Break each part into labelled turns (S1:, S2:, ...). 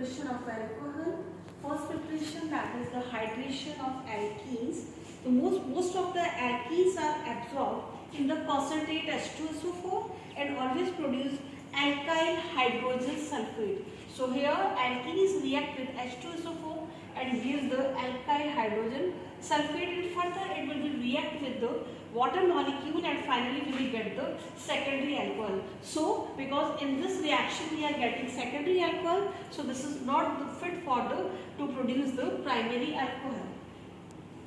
S1: preparation of alcohol. First preparation, that is the hydration of alkenes. The most of the alkenes are absorbed in the concentrate H2SO4 and always produce alkyl hydrogen sulfate. So here alkenes react with H2SO4 and gives the alkyl hydrogen sulfate, and further it will be react with the water molecule and finally we will get the secondary alcohol. So because in this reaction we are getting secondary alcohol, so this is not fit for to produce the primary alcohol.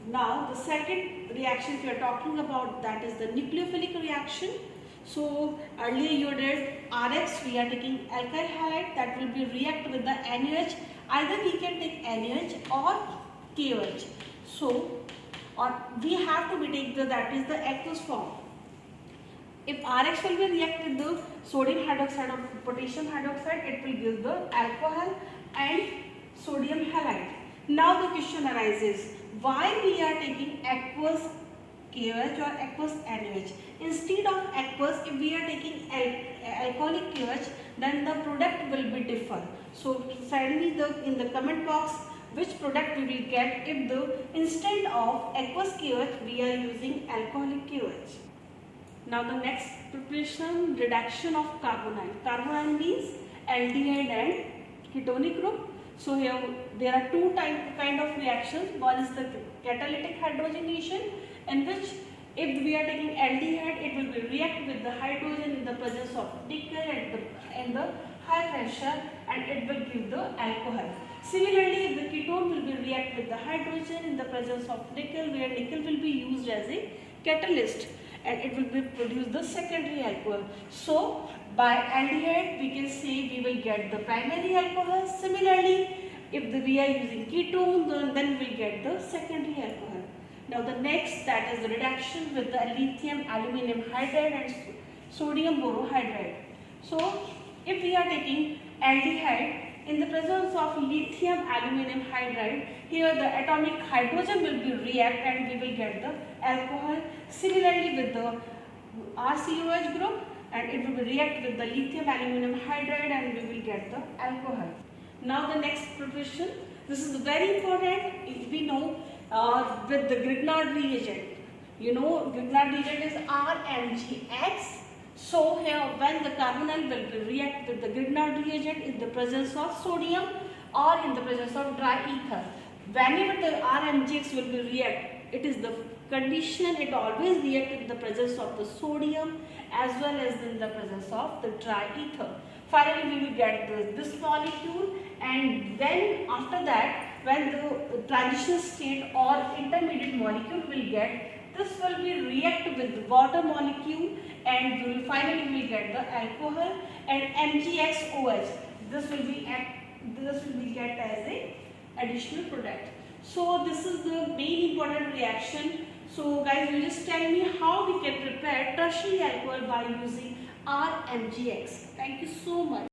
S1: Now the second reaction we are talking about, that is the nucleophilic reaction. So earlier you did RX, we are taking alkyl halide, that will be react with the NaOH. Either we can take NaOH or KOH. So or we have to be take that is the aqueous form. If RX will be react with the sodium hydroxide or potassium hydroxide, it will give the alcohol and sodium halide. Now the question arises, why we are taking aqueous KOH or aqueous NaOH? Instead of aqueous, if we are taking alcoholic KOH, then the product will be different. So send me in the comment box which product we will get if instead of aqueous KOH we are using alcoholic KOH. Now the next preparation, reduction of carbonyl. Carbonyl means aldehyde and ketonic group. So here there are two kind of reactions. One is the catalytic hydrogenation, in which if we are taking aldehyde, it will be react with the hydrogen in the presence of nickel and the high pressure, and it will give the alcohol. Similarly, the ketone will be react with the hydrogen in the presence of nickel, where nickel will be used as a catalyst and it will be produce the secondary alcohol. So by aldehyde we can say we will get the primary alcohol. Similarly, if we are using ketone, then we will get the secondary alcohol. Now the next, that is the reduction with the lithium aluminum hydride and sodium borohydride. So if we are taking aldehyde in the presence of lithium aluminum hydride, here the atomic hydrogen will be react and we will get the alcohol. Similarly with the RCOH group, and it will be react with the lithium aluminum hydride and we will get the alcohol. Now the next preparation, this is very important. We know with the Grignard reagent, you know Grignard reagent is RMgX. So here when the carbonyl will be react with the Grignard reagent in the presence of sodium or in the presence of dry ether, whenever the RMgX will be react, it is the condition it always react in the presence of the sodium as well as in the presence of the dry ether. Finally we will get this molecule, and then after that when the transition state or intermediate molecule will get, this will be react with the water molecule and we will finally get the alcohol and MgXOH. This will be get as a additional product. So this is the main important reaction. So guys, you just tell me how we can prepare tertiary alcohol by using RMgX. Thank you so much.